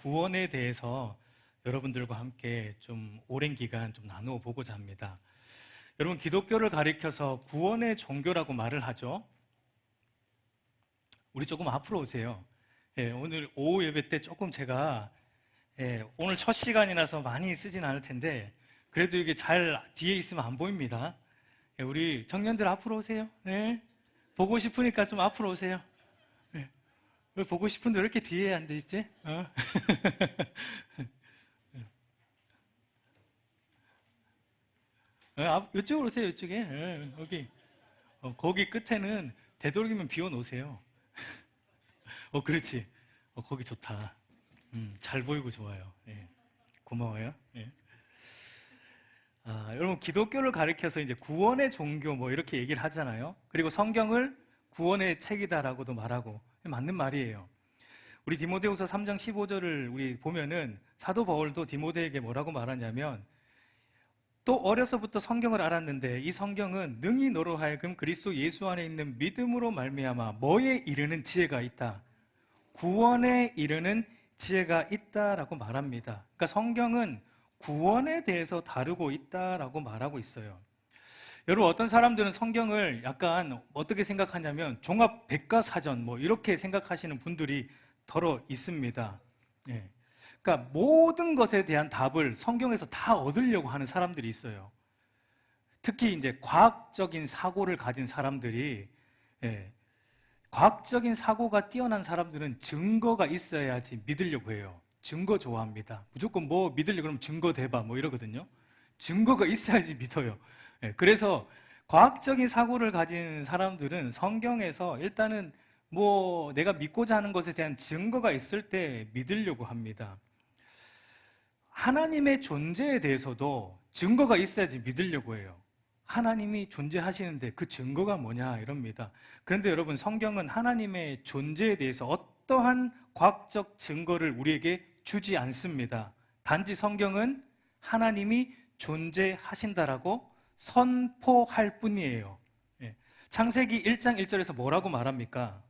구원에 대해서 여러분들과 함께 좀 오랜 기간 좀 나누어 보고자 합니다. 여러분, 기독교를 가리켜서 구원의 종교라고 말을 하죠. 우리 조금 앞으로 오세요. 오늘 오후 예배 때 조금 제가 오늘 첫 시간이라서 많이 쓰진 않을 텐데 그래도 이게 잘 뒤에 있으면 안 보입니다. 우리 청년들 앞으로 오세요. 네. 보고 싶으니까 좀 앞으로 오세요. 네. 왜 보고 싶은데 왜 이렇게 뒤에 앉아 있지? 이쪽으로 오세요. 이쪽에. 여기. 거기 끝에는 되도록이면 비워 놓으세요. 그렇지. 거기 좋다. 잘 보이고 좋아요. 고마워요. 여러분, 기독교를 가리켜서 이제 구원의 종교 뭐 이렇게 얘기를 하잖아요. 그리고 성경을 구원의 책이다라고도 말하고, 맞는 말이에요. 우리 디모데후서 3장 15절을 우리 보면은 사도 바울도 디모데에게 뭐라고 말하냐면, 또 어려서부터 성경을 알았는데 이 성경은 능히 너로 하여금 그리스도 예수 안에 있는 믿음으로 말미암아 뭐에 이르는 지혜가 있다, 구원에 이르는 지혜가 있다라고 말합니다. 그러니까 성경은 구원에 대해서 다루고 있다라고 말하고 있어요. 여러분, 어떤 사람들은 성경을 약간 어떻게 생각하냐면 종합 백과사전 뭐 이렇게 생각하시는 분들이 더러 있습니다. 그러니까 모든 것에 대한 답을 성경에서 다 얻으려고 하는 사람들이 있어요. 특히 이제 과학적인 사고를 가진 사람들이, 과학적인 사고가 뛰어난 사람들은 증거가 있어야지 믿으려고 해요. 증거 좋아합니다. 무조건 뭐 믿으려고 그러면 증거 대봐 뭐 이러거든요. 증거가 있어야지 믿어요. 그래서 과학적인 사고를 가진 사람들은 성경에서 일단은 뭐 내가 믿고자 하는 것에 대한 증거가 있을 때 믿으려고 합니다. 하나님의 존재에 대해서도 증거가 있어야지 믿으려고 해요. 하나님이 존재하시는데 그 증거가 뭐냐 이럽니다. 그런데 여러분, 성경은 하나님의 존재에 대해서 어떠한 과학적 증거를 우리에게 주지 않습니다. 단지 성경은 하나님이 존재하신다라고 선포할 뿐이에요. 창세기 1장 1절에서 뭐라고 말합니까?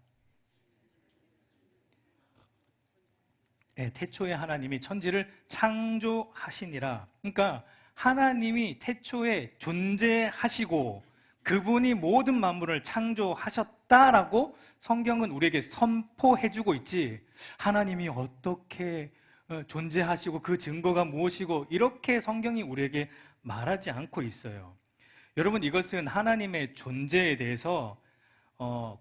태초에 하나님이 천지를 창조하시니라. 그러니까 하나님이 태초에 존재하시고 그분이 모든 만물을 창조하셨다라고 성경은 우리에게 선포해주고 있지, 하나님이 어떻게 존재하시고 그 증거가 무엇이고 이렇게 성경이 우리에게 말하지 않고 있어요. 여러분, 이것은 하나님의 존재에 대해서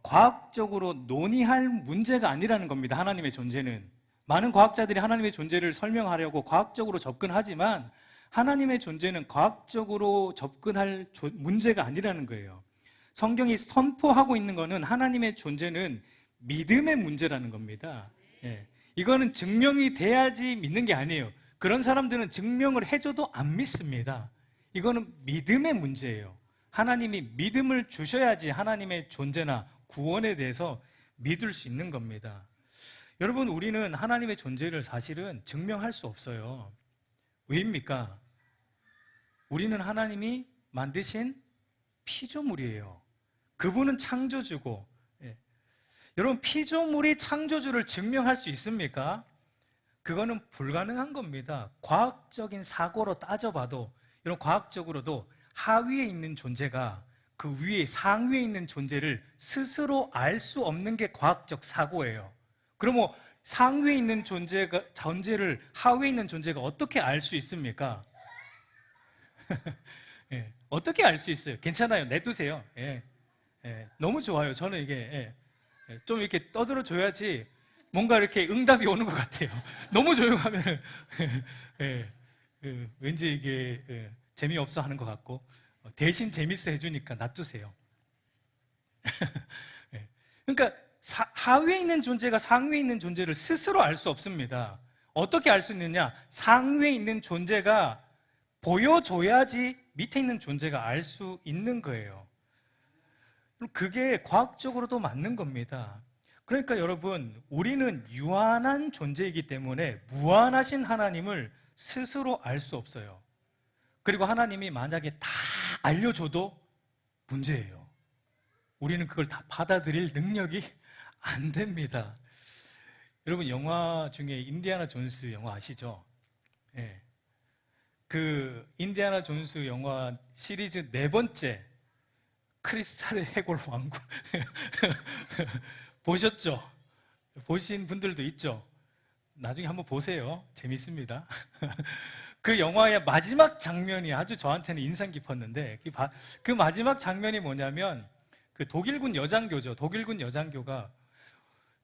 과학적으로 논의할 문제가 아니라는 겁니다. 하나님의 존재는 많은 과학자들이 하나님의 존재를 설명하려고 과학적으로 접근하지만 하나님의 존재는 과학적으로 접근할 문제가 아니라는 거예요. 성경이 선포하고 있는 것은 하나님의 존재는 믿음의 문제라는 겁니다. 이거는 증명이 돼야지 믿는 게 아니에요. 그런 사람들은 증명을 해줘도 안 믿습니다. 이거는 믿음의 문제예요. 하나님이 믿음을 주셔야지 하나님의 존재나 구원에 대해서 믿을 수 있는 겁니다. 여러분, 우리는 하나님의 존재를 사실은 증명할 수 없어요. 왜입니까? 우리는 하나님이 만드신 피조물이에요. 그분은 창조주고, 여러분, 피조물이 창조주를 증명할 수 있습니까? 그거는 불가능한 겁니다. 과학적인 사고로 따져봐도, 이런 과학적으로도 하위에 있는 존재가 그 위에 상위에 있는 존재를 스스로 알 수 없는 게 과학적 사고예요. 그럼 뭐 상위에 있는 존재를 하위에 있는 존재가 어떻게 알 수 있습니까? 어떻게 알 수 있어요? 괜찮아요. 냅두세요. 너무 좋아요. 저는 이게 좀 이렇게 떠들어 줘야지 뭔가 이렇게 응답이 오는 것 같아요. 너무 조용하면 왠지 이게 재미없어 하는 것 같고, 대신 재밌어 해주니까 놔두세요. 그러니까 하위에 있는 존재가 상위에 있는 존재를 스스로 알 수 없습니다. 어떻게 알 수 있느냐? 상위에 있는 존재가 보여줘야지 밑에 있는 존재가 알 수 있는 거예요. 그게 과학적으로도 맞는 겁니다. 그러니까 여러분, 우리는 유한한 존재이기 때문에 무한하신 하나님을 스스로 알 수 없어요. 그리고 하나님이 만약에 다 알려줘도 문제예요. 우리는 그걸 다 받아들일 능력이 안 됩니다. 여러분 영화 중에 인디아나 존스 영화 아시죠? 예. 그 인디아나 존스 영화 시리즈 4번째 크리스탈의 해골 왕국 보셨죠? 보신 분들도 있죠? 나중에 한번 보세요. 재밌습니다. 그 영화의 마지막 장면이 아주 저한테는 인상 깊었는데 그 마지막 장면이 뭐냐면 그 독일군 여장교죠. 독일군 여장교가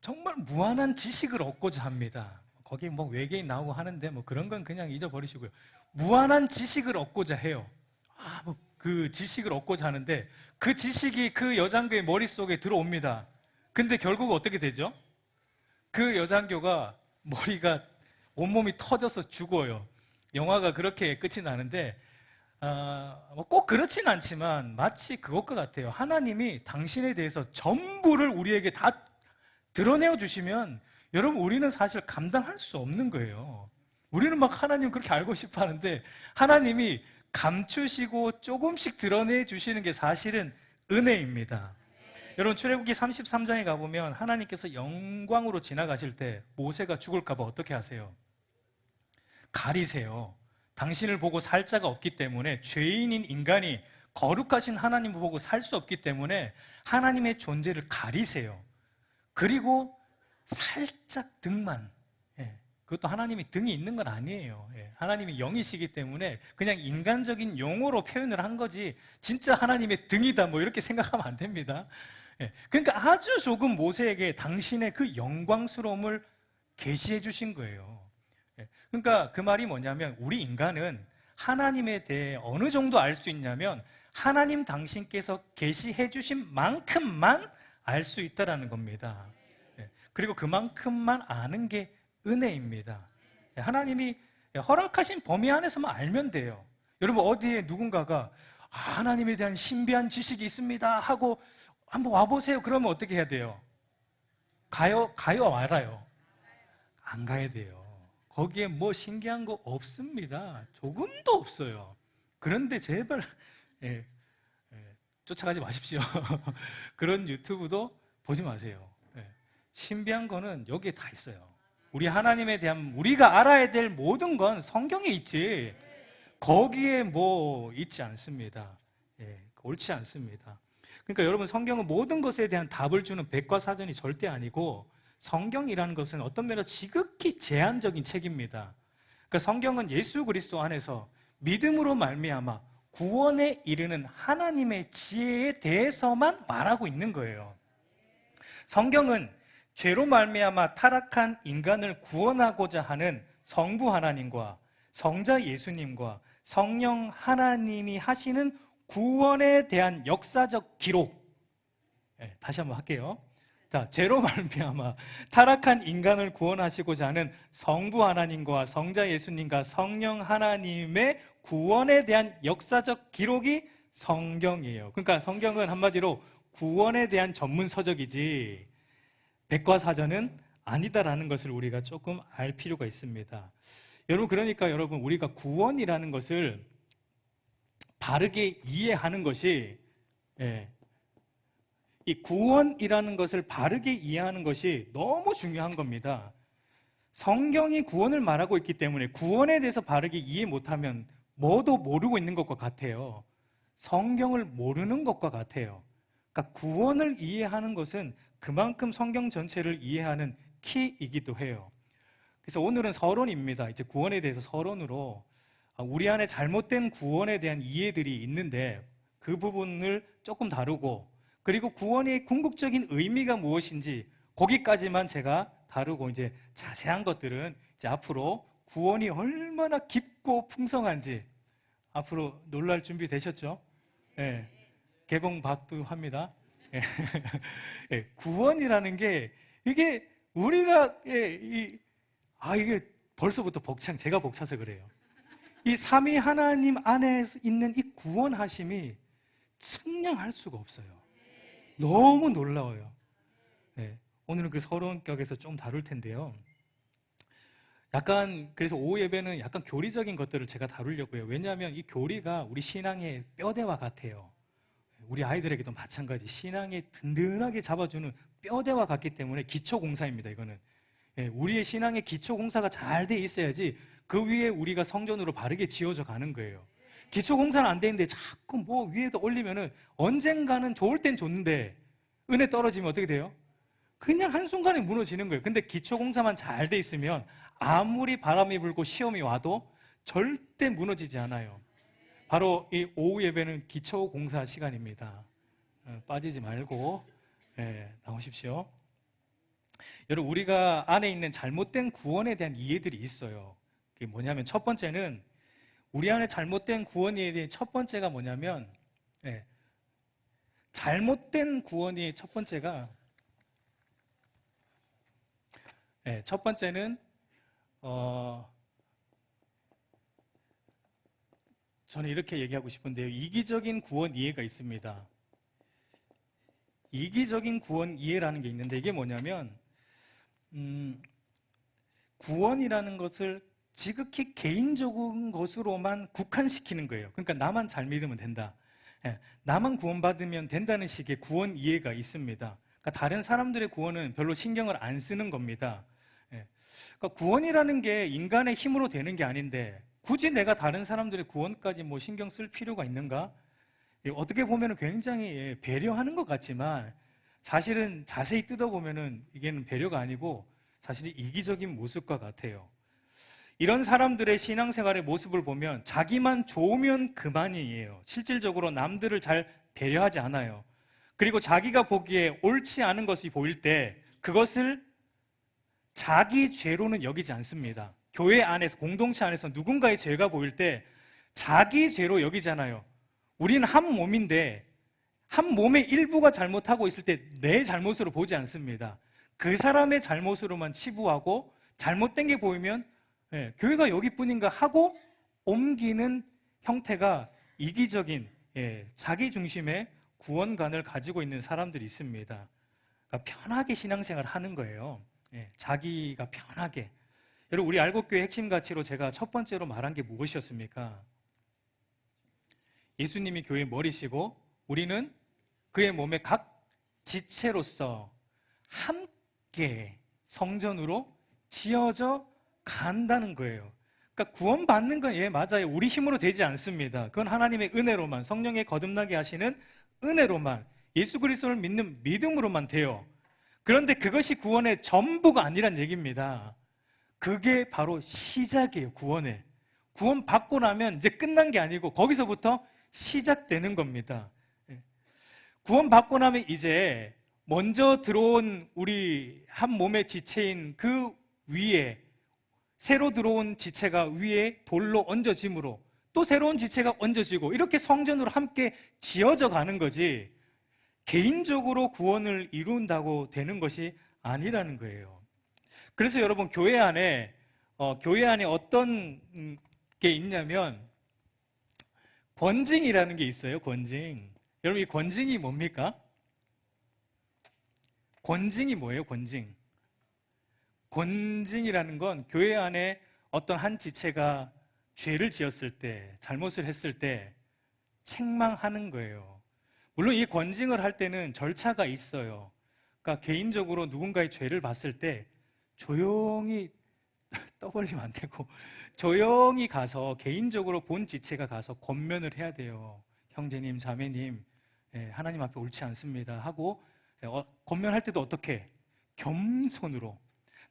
정말 무한한 지식을 얻고자 합니다. 거기 뭐 외계인 나오고 하는데 뭐 그런 건 그냥 잊어버리시고요. 무한한 지식을 얻고자 해요. 뭐 그 지식을 얻고자 하는데 그 지식이 그 여장교의 머릿속에 들어옵니다. 근데 결국 어떻게 되죠? 그 여장교가 머리가 온몸이 터져서 죽어요. 영화가 그렇게 끝이 나는데 꼭 그렇진 않지만 마치 그것과 같아요. 하나님이 당신에 대해서 전부를 우리에게 다 드러내어 주시면 여러분 우리는 사실 감당할 수 없는 거예요. 우리는 막 하나님 그렇게 알고 싶어 하는데 하나님이 감추시고 조금씩 드러내 주시는 게 사실은 은혜입니다. 여러분 출애굽기 33장에 가보면 하나님께서 영광으로 지나가실 때 모세가 죽을까 봐 어떻게 하세요? 가리세요. 당신을 보고 살 자가 없기 때문에 죄인인 인간이 거룩하신 하나님을 보고 살 수 없기 때문에 하나님의 존재를 가리세요. 그리고 살짝 등만, 그것도 하나님이 등이 있는 건 아니에요. 하나님이 영이시기 때문에 그냥 인간적인 용어로 표현을 한 거지 진짜 하나님의 등이다 뭐 이렇게 생각하면 안 됩니다. 그러니까 아주 조금 모세에게 당신의 그 영광스러움을 계시해 주신 거예요. 그러니까 그 말이 뭐냐면 우리 인간은 하나님에 대해 어느 정도 알 수 있냐면 하나님 당신께서 계시해 주신 만큼만 알 수 있다라는 겁니다. 그리고 그만큼만 아는 게 은혜입니다. 하나님이 허락하신 범위 안에서만 알면 돼요. 여러분 어디에 누군가가 하나님에 대한 신비한 지식이 있습니다 하고 한번 와보세요. 그러면 어떻게 해야 돼요? 가요 말아요? 안 가야 돼요. 거기에 뭐 신기한 거 없습니다. 조금도 없어요. 그런데 제발 쫓아가지 마십시오. 그런 유튜브도 보지 마세요. 신비한 거는 여기에 다 있어요. 우리 하나님에 대한 우리가 알아야 될 모든 건 성경에 있지 거기에 뭐 있지 않습니다. 옳지 않습니다. 그러니까 여러분 성경은 모든 것에 대한 답을 주는 백과사전이 절대 아니고 성경이라는 것은 어떤 면에서 지극히 제한적인 책입니다. 그러니까 성경은 예수 그리스도 안에서 믿음으로 말미암아 구원에 이르는 하나님의 지혜에 대해서만 말하고 있는 거예요. 성경은 죄로 말미암아 타락한 인간을 구원하고자 하는 성부 하나님과 성자 예수님과 성령 하나님이 하시는 구원에 대한 역사적 기록. 다시 한번 할게요. 자, 죄로 말미암아 타락한 인간을 구원하시고자 하는 성부 하나님과 성자 예수님과 성령 하나님의 구원에 대한 역사적 기록이 성경이에요. 그러니까 성경은 한마디로 구원에 대한 전문 서적이지 백과사전은 아니다라는 것을 우리가 조금 알 필요가 있습니다. 여러분 그러니까 여러분 우리가 구원이라는 것을 바르게 이해하는 것이 이 구원이라는 것을 바르게 이해하는 것이 너무 중요한 겁니다. 성경이 구원을 말하고 있기 때문에 구원에 대해서 바르게 이해 못하면 뭐도 모르고 있는 것과 같아요. 성경을 모르는 것과 같아요. 그러니까 구원을 이해하는 것은 그만큼 성경 전체를 이해하는 키이기도 해요. 그래서 오늘은 서론입니다. 이제 구원에 대해서 서론으로 우리 안에 잘못된 구원에 대한 이해들이 있는데 그 부분을 조금 다루고 그리고 구원의 궁극적인 의미가 무엇인지 거기까지만 제가 다루고 이제 자세한 것들은 이제 앞으로 구원이 얼마나 깊고 풍성한지 앞으로 놀랄 준비 되셨죠? 개봉 박두합니다. 구원이라는 게 이게 우리가 이게 벌써부터 제가 벅차서 그래요. 이 삼위 하나님 안에 있는 이 구원하심이 측량할 수가 없어요. 너무 놀라워요. 오늘은 그 서론격에서 좀 다룰 텐데요. 약간 그래서 오후 예배는 약간 교리적인 것들을 제가 다루려고요. 왜냐하면 이 교리가 우리 신앙의 뼈대와 같아요. 우리 아이들에게도 마찬가지 신앙에 든든하게 잡아주는 뼈대와 같기 때문에 기초공사입니다. 이거는 우리의 신앙의 기초 공사가 잘 돼 있어야지 그 위에 우리가 성전으로 바르게 지어져 가는 거예요. 기초 공사는 안 되는데 자꾸 뭐 위에다 올리면은 언젠가는 좋을 땐 좋은데 은혜 떨어지면 어떻게 돼요? 그냥 한순간에 무너지는 거예요. 근데 기초 공사만 잘 돼 있으면 아무리 바람이 불고 시험이 와도 절대 무너지지 않아요. 바로 이 오후 예배는 기초 공사 시간입니다. 빠지지 말고 나오십시오. 여러분, 우리가 안에 있는 잘못된 구원에 대한 이해들이 있어요. 그게 뭐냐면 첫 번째는 우리 안에 잘못된 구원에 대한 첫 번째가 뭐냐면 잘못된 구원이 첫 번째가 첫 번째는 저는 이렇게 얘기하고 싶은데요. 이기적인 구원 이해가 있습니다. 이기적인 구원 이해라는 게 있는데 이게 뭐냐면 구원이라는 것을 지극히 개인적인 것으로만 국한시키는 거예요. 그러니까 나만 잘 믿으면 된다. 나만 구원받으면 된다는 식의 구원 이해가 있습니다. 그러니까 다른 사람들의 구원은 별로 신경을 안 쓰는 겁니다. 그러니까 구원이라는 게 인간의 힘으로 되는 게 아닌데 굳이 내가 다른 사람들의 구원까지 뭐 신경 쓸 필요가 있는가? 어떻게 보면 굉장히 배려하는 것 같지만 사실은 자세히 뜯어보면 이게는 배려가 아니고 사실 이기적인 모습과 같아요. 이런 사람들의 신앙생활의 모습을 보면 자기만 좋으면 그만이에요. 실질적으로 남들을 잘 배려하지 않아요. 그리고 자기가 보기에 옳지 않은 것이 보일 때 그것을 자기 죄로는 여기지 않습니다. 교회 안에서, 공동체 안에서 누군가의 죄가 보일 때 자기 죄로 여기잖아요. 우리는 한 몸인데 한 몸의 일부가 잘못하고 있을 때 내 잘못으로 보지 않습니다. 그 사람의 잘못으로만 치부하고 잘못된 게 보이면 교회가 여기뿐인가 하고 옮기는 형태가 이기적인 자기 중심의 구원관을 가지고 있는 사람들이 있습니다. 그러니까 편하게 신앙생활을 하는 거예요. 자기가 편하게. 여러분, 우리 알곡교회 핵심 가치로 제가 첫 번째로 말한 게 무엇이었습니까? 예수님이 교회의 머리시고 우리는 그의 몸의 각 지체로서 함께 성전으로 지어져 간다는 거예요. 그러니까 구원받는 건 맞아요. 우리 힘으로 되지 않습니다. 그건 하나님의 은혜로만, 성령의 거듭나게 하시는 은혜로만, 예수 그리스도를 믿는 믿음으로만 돼요. 그런데 그것이 구원의 전부가 아니란 얘기입니다. 그게 바로 시작이에요. 구원의. 구원 받고 나면 이제 끝난 게 아니고 거기서부터 시작되는 겁니다. 구원 받고 나면 이제 먼저 들어온 우리 한 몸의 지체인 그 위에 새로 들어온 지체가 위에 돌로 얹어짐으로 또 새로운 지체가 얹어지고 이렇게 성전으로 함께 지어져 가는 거지 개인적으로 구원을 이룬다고 되는 것이 아니라는 거예요. 그래서 여러분, 교회 안에 어떤 게 있냐면 권징이라는 게 있어요. 권징. 여러분, 이 권징이 뭡니까? 권징이 뭐예요? 권징. 권징이라는 건 교회 안에 어떤 한 지체가 죄를 지었을 때, 잘못을 했을 때 책망하는 거예요. 물론 이 권징을 할 때는 절차가 있어요. 그러니까 개인적으로 누군가의 죄를 봤을 때 조용히 떠벌리면 안 되고 조용히 가서 개인적으로 본 지체가 가서 권면을 해야 돼요. 형제님, 자매님, 하나님 앞에 옳지 않습니다 하고 권면할 때도 어떻게? 겸손으로.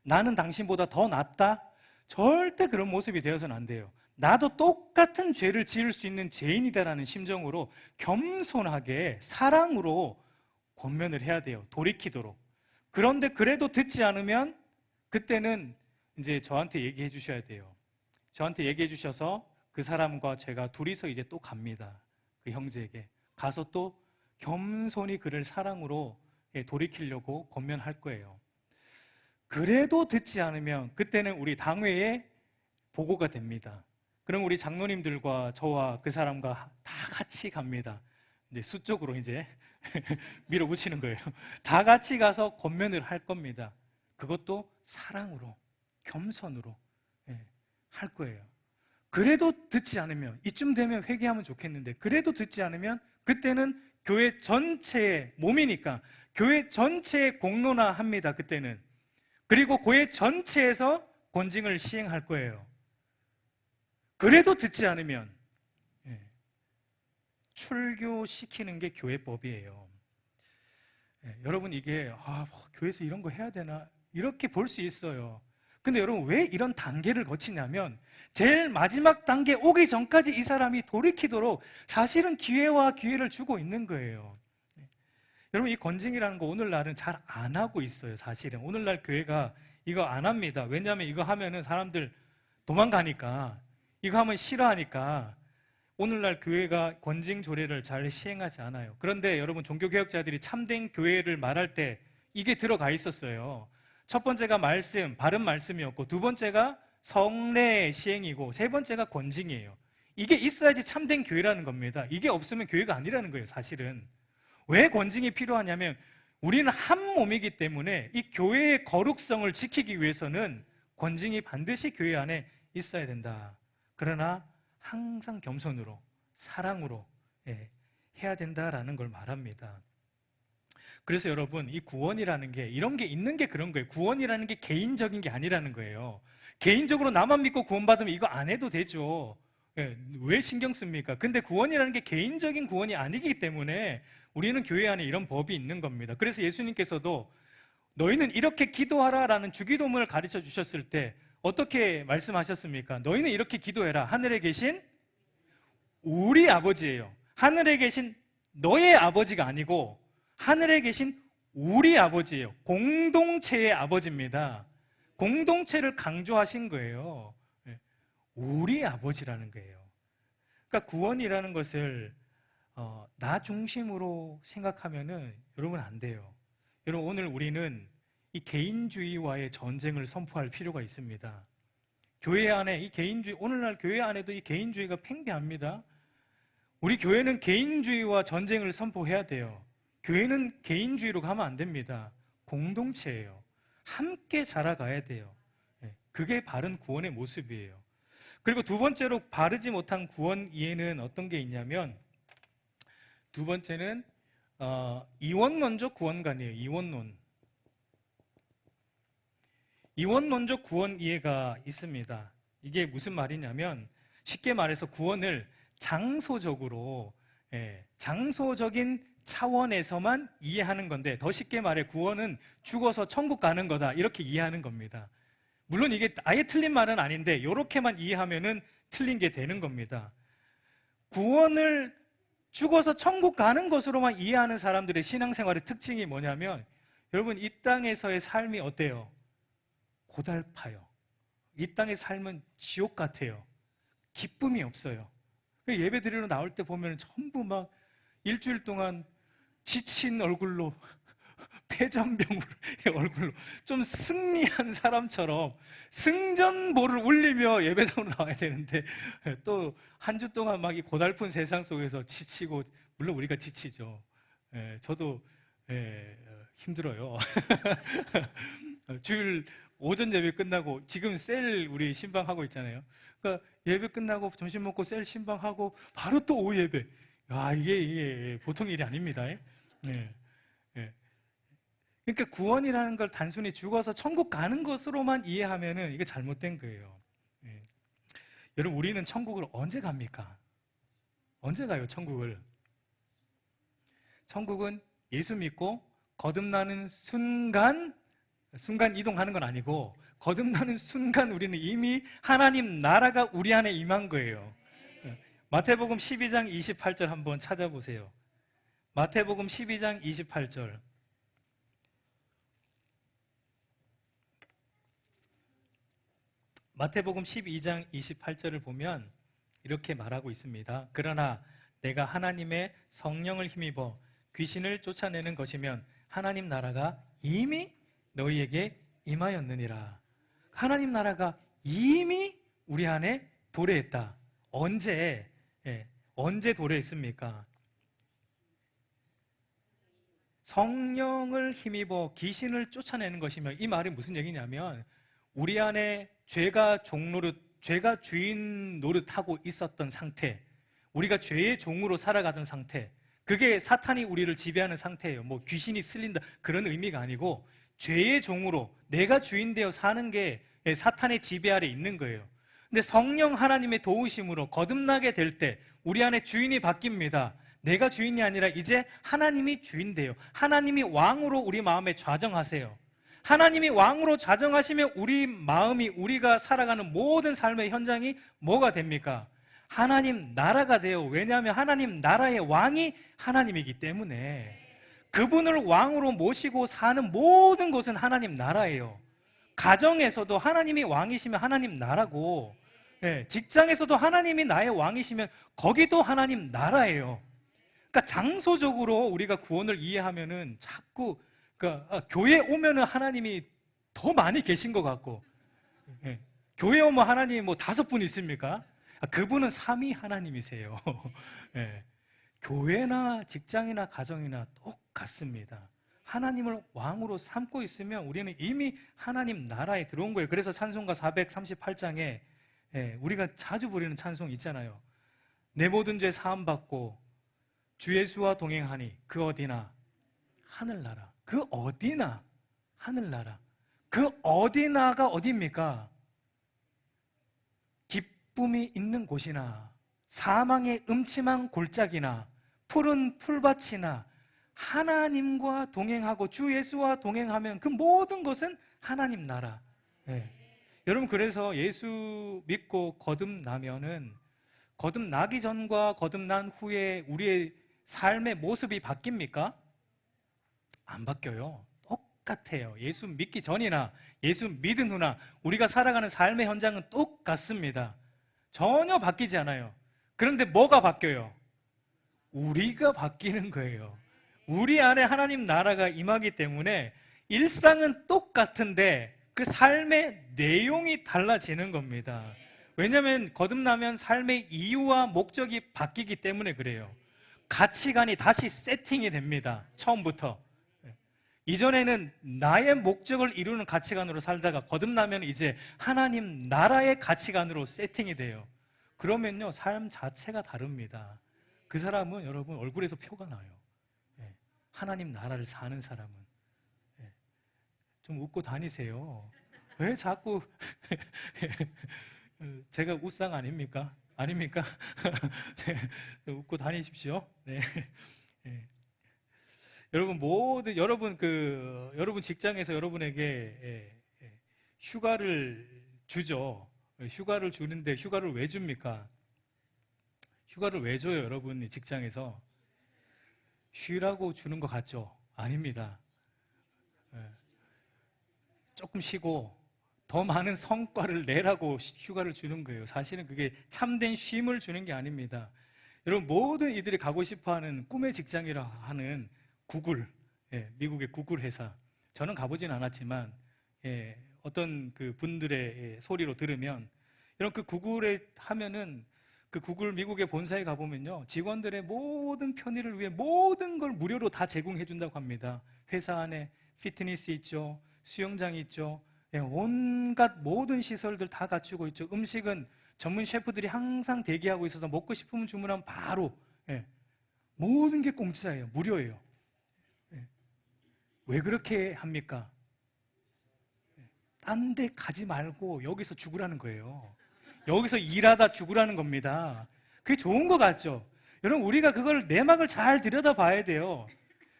나는 당신보다 더 낫다? 절대 그런 모습이 되어서는 안 돼요. 나도 똑같은 죄를 지을 수 있는 죄인이다라는 심정으로 겸손하게 사랑으로 권면을 해야 돼요. 돌이키도록. 그런데 그래도 듣지 않으면 그때는 이제 저한테 얘기해 주셔야 돼요. 저한테 얘기해 주셔서 그 사람과 제가 둘이서 이제 또 갑니다. 그 형제에게 가서 또 겸손히 그를 사랑으로 돌이키려고 권면할 거예요. 그래도 듣지 않으면 그때는 우리 당회에 보고가 됩니다. 그럼 우리 장로님들과 저와 그 사람과 다 같이 갑니다. 이제 수적으로 이제 밀어붙이는 거예요. 다 같이 가서 권면을 할 겁니다. 그것도 사랑으로, 겸손으로 할 거예요. 그래도 듣지 않으면, 이쯤 되면 회개하면 좋겠는데 그래도 듣지 않으면 그때는 교회 전체의 몸이니까 교회 전체의 공론화합니다. 그때는 그리고 교회 전체에서 권징을 시행할 거예요. 그래도 듣지 않으면 출교시키는 게 교회법이에요. 여러분 이게 교회에서 이런 거 해야 되나? 이렇게 볼 수 있어요. 근데 여러분 왜 이런 단계를 거치냐면 제일 마지막 단계 오기 전까지 이 사람이 돌이키도록 사실은 기회와 기회를 주고 있는 거예요. 여러분 이 권징이라는 거 오늘날은 잘 안 하고 있어요. 사실은 오늘날 교회가 이거 안 합니다. 왜냐하면 이거 하면은 사람들 도망가니까, 이거 하면 싫어하니까 오늘날 교회가 권징 조례를 잘 시행하지 않아요. 그런데 여러분 종교개혁자들이 참된 교회를 말할 때 이게 들어가 있었어요. 첫 번째가 말씀, 바른 말씀이었고, 두 번째가 성례 시행이고, 세 번째가 권징이에요. 이게 있어야지 참된 교회라는 겁니다. 이게 없으면 교회가 아니라는 거예요. 사실은 왜 권징이 필요하냐면 우리는 한 몸이기 때문에 이 교회의 거룩성을 지키기 위해서는 권징이 반드시 교회 안에 있어야 된다. 그러나 항상 겸손으로, 사랑으로 해야 된다라는 걸 말합니다. 그래서 여러분 이 구원이라는 게 이런 게 있는 게 그런 거예요. 구원이라는 게 개인적인 게 아니라는 거예요. 개인적으로 나만 믿고 구원받으면 이거 안 해도 되죠. 왜 신경 씁니까? 근데 구원이라는 게 개인적인 구원이 아니기 때문에 우리는 교회 안에 이런 법이 있는 겁니다. 그래서 예수님께서도 너희는 이렇게 기도하라라는 주기도문을 가르쳐 주셨을 때 어떻게 말씀하셨습니까? 너희는 이렇게 기도해라. 하늘에 계신 우리 아버지예요. 하늘에 계신 너의 아버지가 아니고 하늘에 계신 우리 아버지예요. 공동체의 아버지입니다. 공동체를 강조하신 거예요. 우리 아버지라는 거예요. 그러니까 구원이라는 것을 나 중심으로 생각하면은 여러분 안 돼요. 여러분 오늘 우리는 이 개인주의와의 전쟁을 선포할 필요가 있습니다. 교회 안에 이 개인주의, 오늘날 교회 안에도 이 개인주의가 팽배합니다. 우리 교회는 개인주의와 전쟁을 선포해야 돼요. 교회는 개인주의로 가면 안 됩니다. 공동체예요. 함께 자라가야 돼요. 그게 바른 구원의 모습이에요. 그리고 두 번째로 바르지 못한 구원 이해는 어떤 게 있냐면, 두 번째는 이원론적 구원관이에요. 이원론적 구원 이해가 있습니다. 이게 무슨 말이냐면 쉽게 말해서 구원을 장소적으로, 장소적인 차원에서만 이해하는 건데, 더 쉽게 말해 구원은 죽어서 천국 가는 거다 이렇게 이해하는 겁니다. 물론 이게 아예 틀린 말은 아닌데 이렇게만 이해하면은 틀린 게 되는 겁니다. 구원을 죽어서 천국 가는 것으로만 이해하는 사람들의 신앙생활의 특징이 뭐냐면, 여러분 이 땅에서의 삶이 어때요? 고달파요. 이 땅의 삶은 지옥 같아요. 기쁨이 없어요. 예배 드리러 나올 때 보면 전부 막 일주일 동안 지친 얼굴로, 폐전병으로 얼굴로 좀 승리한 사람처럼 승전보를 울리며 예배당으로 나와야 되는데, 또 한 주 동안 막 이 고달픈 세상 속에서 지치고, 물론 우리가 지치죠. 저도 힘들어요. 주일 오전 예배 끝나고 지금 셀 우리 신방하고 있잖아요. 그러니까 예배 끝나고 점심 먹고 셀 신방하고 바로 또 오후 예배. 이게 보통 일이 아닙니다. 그러니까 구원이라는 걸 단순히 죽어서 천국 가는 것으로만 이해하면은 이게 잘못된 거예요. 여러분 우리는 천국을 언제 갑니까? 언제 가요 천국을? 천국은 예수 믿고 거듭나는 순간 이동하는 건 아니고, 거듭나는 순간 우리는 이미 하나님 나라가 우리 안에 임한 거예요. 마태복음 12장 28절 한번 찾아보세요. 마태복음 12장 28절. 마태복음 12장 28절을 보면 이렇게 말하고 있습니다. 그러나 내가 하나님의 성령을 힘입어 귀신을 쫓아내는 것이면 하나님 나라가 이미 너희에게 임하였느니라. 하나님 나라가 이미 우리 안에 도래했다. 언제 도래했습니까? 성령을 힘입어 귀신을 쫓아내는 것이면, 이 말이 무슨 얘기냐면 우리 안에 죄가 주인 노릇하고 있었던 상태, 우리가 죄의 종으로 살아가던 상태, 그게 사탄이 우리를 지배하는 상태예요. 뭐 귀신이 쓸린다 그런 의미가 아니고, 죄의 종으로 내가 주인 되어 사는 게 사탄의 지배 아래 있는 거예요. 근데 성령 하나님의 도우심으로 거듭나게 될 때 우리 안에 주인이 바뀝니다. 내가 주인이 아니라 이제 하나님이 주인 돼요. 하나님이 왕으로 우리 마음에 좌정하세요. 하나님이 왕으로 좌정하시면 우리 마음이, 우리가 살아가는 모든 삶의 현장이 뭐가 됩니까? 하나님 나라가 돼요. 왜냐하면 하나님 나라의 왕이 하나님이기 때문에. 그분을 왕으로 모시고 사는 모든 것은 하나님 나라예요. 가정에서도 하나님이 왕이시면 하나님 나라고, 직장에서도 하나님이 나의 왕이시면 거기도 하나님 나라예요. 그러니까 장소적으로 우리가 구원을 이해하면은 자꾸 교회 오면은 하나님이 더 많이 계신 것 같고, 교회 오면 하나님이 뭐 5분 있습니까? 그분은 삼위 하나님이세요. 교회나 직장이나 가정이나 똑같습니다. 하나님을 왕으로 삼고 있으면 우리는 이미 하나님 나라에 들어온 거예요. 그래서 찬송가 438장에 우리가 자주 부르는 찬송 있잖아요. 내 모든 죄 사함 받고 주 예수와 동행하니 그 어디나 하늘나라. 그 어디나 하늘나라. 그 어디나가 어디입니까? 기쁨이 있는 곳이나 사망의 음침한 골짜기나 푸른 풀밭이나 하나님과 동행하고 주 예수와 동행하면 그 모든 것은 하나님 나라. 여러분, 그래서 예수 믿고 거듭나면은 거듭나기 전과 거듭난 후에 우리의 삶의 모습이 바뀝니까? 안 바뀌어요. 똑같아요. 예수 믿기 전이나 예수 믿은 후나 우리가 살아가는 삶의 현장은 똑같습니다. 전혀 바뀌지 않아요. 그런데 뭐가 바뀌어요? 우리가 바뀌는 거예요. 우리 안에 하나님 나라가 임하기 때문에 일상은 똑같은데 그 삶의 내용이 달라지는 겁니다. 왜냐하면 거듭나면 삶의 이유와 목적이 바뀌기 때문에 그래요. 가치관이 다시 세팅이 됩니다. 처음부터. 이전에는 나의 목적을 이루는 가치관으로 살다가 거듭나면 이제 하나님 나라의 가치관으로 세팅이 돼요. 그러면요, 삶 자체가 다릅니다. 그 사람은 여러분 얼굴에서 표가 나요. 하나님 나라를 사는 사람은. 좀 웃고 다니세요. 왜 자꾸 제가 웃상 아닙니까? 아닙니까? 네, 웃고 다니십시오. 네. 여러분 직장에서 여러분에게 휴가를 주죠. 휴가를 주는데 휴가를 왜 줍니까? 휴가를 왜 줘요, 여러분이 직장에서? 쉬라고 주는 것 같죠? 아닙니다. 조금 쉬고 더 많은 성과를 내라고 휴가를 주는 거예요. 사실은 그게 참된 쉼을 주는 게 아닙니다. 여러분, 모든 이들이 가고 싶어하는 꿈의 직장이라 하는 구글, 미국의 구글 회사, 저는 가보진 않았지만 어떤 그 분들의 소리로 들으면, 이런 그 구글에 하면은 그 구글 미국의 본사에 가보면요, 직원들의 모든 편의를 위해 모든 걸 무료로 다 제공해 준다고 합니다. 회사 안에 피트니스 있죠, 수영장이 있죠, 온갖 모든 시설들 다 갖추고 있죠. 음식은 전문 셰프들이 항상 대기하고 있어서 먹고 싶으면 주문하면 바로, 모든 게 공짜예요. 무료예요. 왜 그렇게 합니까? 딴 데 가지 말고 여기서 죽으라는 거예요. 여기서 일하다 죽으라는 겁니다. 그게 좋은 것 같죠? 여러분, 우리가 그걸 내막을 잘 들여다봐야 돼요.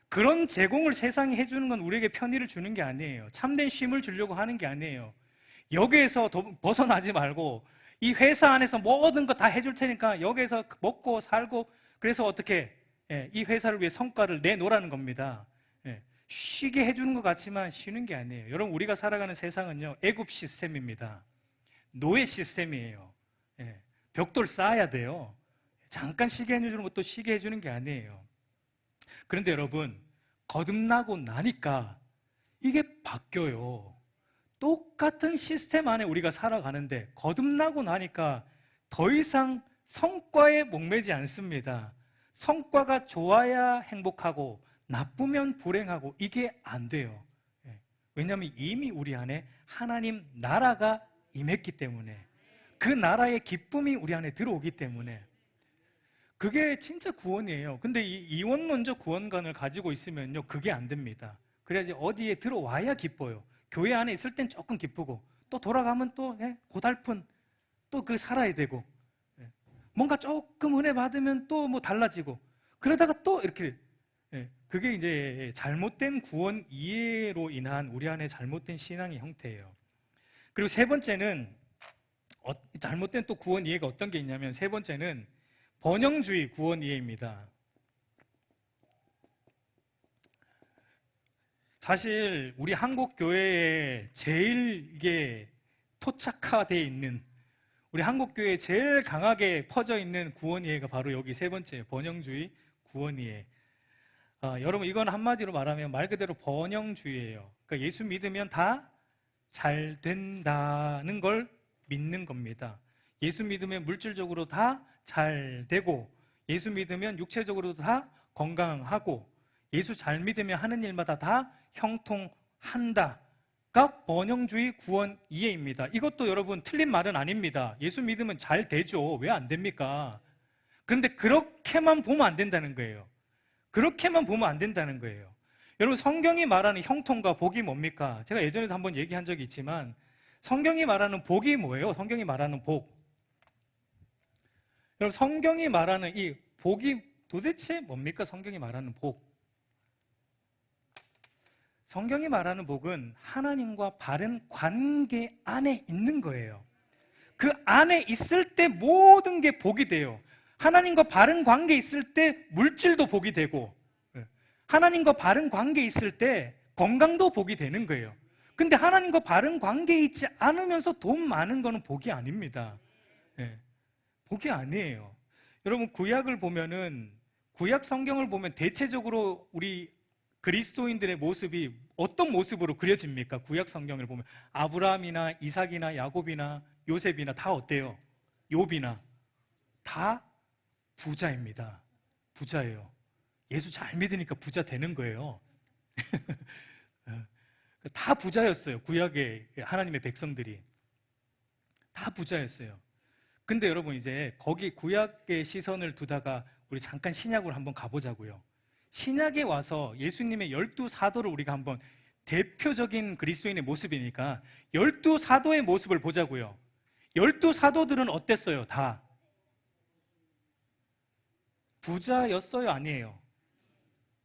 그런 제공을 세상이 해주는 건 우리에게 편의를 주는 게 아니에요. 참된 쉼을 주려고 하는 게 아니에요. 여기에서 벗어나지 말고 이 회사 안에서 모든 거 다 해줄 테니까 여기에서 먹고 살고, 그래서 어떻게 이 회사를 위해 성과를 내놓으라는 겁니다. 쉬게 해주는 것 같지만 쉬는 게 아니에요. 여러분, 우리가 살아가는 세상은요, 애굽 시스템입니다. 노예 시스템이에요. 벽돌 쌓아야 돼요. 잠깐 쉬게 해주는 것도 쉬게 해주는 게 아니에요. 그런데 여러분, 거듭나고 나니까 이게 바뀌어요. 똑같은 시스템 안에 우리가 살아가는데 거듭나고 나니까 더 이상 성과에 목매지 않습니다. 성과가 좋아야 행복하고 나쁘면 불행하고 이게 안 돼요. 왜냐하면 이미 우리 안에 하나님 나라가 임했기 때문에, 그 나라의 기쁨이 우리 안에 들어오기 때문에 그게 진짜 구원이에요. 근데 이 이원론적 구원관을 가지고 있으면요, 그게 안 됩니다. 그래야지 어디에 들어와야 기뻐요. 교회 안에 있을 땐 조금 기쁘고 또 돌아가면 또 고달픈 또 그 살아야 되고 뭔가 조금 은혜 받으면 또 뭐 달라지고 그러다가 또 이렇게 그게 이제 잘못된 구원 이해로 인한 우리 안에 잘못된 신앙의 형태예요. 그리고 세 번째는 잘못된 또 구원 이해가 어떤 게 있냐면 세 번째는 번영주의 구원 이해입니다. 사실 우리 한국 교회에 제일 이게 토착화되어 있는 우리 한국 교회에 제일 강하게 퍼져 있는 구원 이해가 바로 여기 세 번째 번영주의 구원 이해. 여러분 이건 한마디로 말하면 말 그대로 번영주의예요. 그러니까 예수 믿으면 다 잘 된다는 걸 믿는 겁니다. 예수 믿으면 물질적으로 다 잘 되고 예수 믿으면 육체적으로도 다 건강하고 예수 잘 믿으면 하는 일마다 다 형통한다가 번영주의 구원 이해입니다. 이것도 여러분 틀린 말은 아닙니다. 예수 믿으면 잘 되죠. 왜 안 됩니까? 그런데 그렇게만 보면 안 된다는 거예요. 그렇게만 보면 안 된다는 거예요. 여러분 성경이 말하는 형통과 복이 뭡니까? 제가 예전에도 한번 얘기한 적이 있지만 성경이 말하는 복이 뭐예요? 성경이 말하는 복. 여러분 성경이 말하는 이 복이 도대체 뭡니까? 성경이 말하는 복. 성경이 말하는 복은 하나님과 바른 관계 안에 있는 거예요. 그 안에 있을 때 모든 게 복이 돼요. 하나님과 바른 관계에 있을 때 물질도 복이 되고 하나님과 바른 관계에 있을 때 건강도 복이 되는 거예요. 근데 하나님과 바른 관계에 있지 않으면서 돈 많은 거는 복이 아닙니다. 복이 아니에요. 여러분 구약을 보면은 구약 성경을 보면 대체적으로 우리 그리스도인들의 모습이 어떤 모습으로 그려집니까? 구약 성경을 보면 아브라함이나 이삭이나 야곱이나 요셉이나 다 어때요? 욥이나 다 부자입니다. 부자예요. 예수 잘 믿으니까 부자 되는 거예요. 다 부자였어요. 구약의 하나님의 백성들이 다 부자였어요. 근데 여러분 이제 거기 구약의 시선을 두다가 우리 잠깐 신약으로 한번 가보자고요. 신약에 와서 예수님의 12사도를 우리가 한번 대표적인 그리스도인의 모습이니까 12사도의 모습을 보자고요. 12사도들은 어땠어요? 다 부자였어요? 아니에요?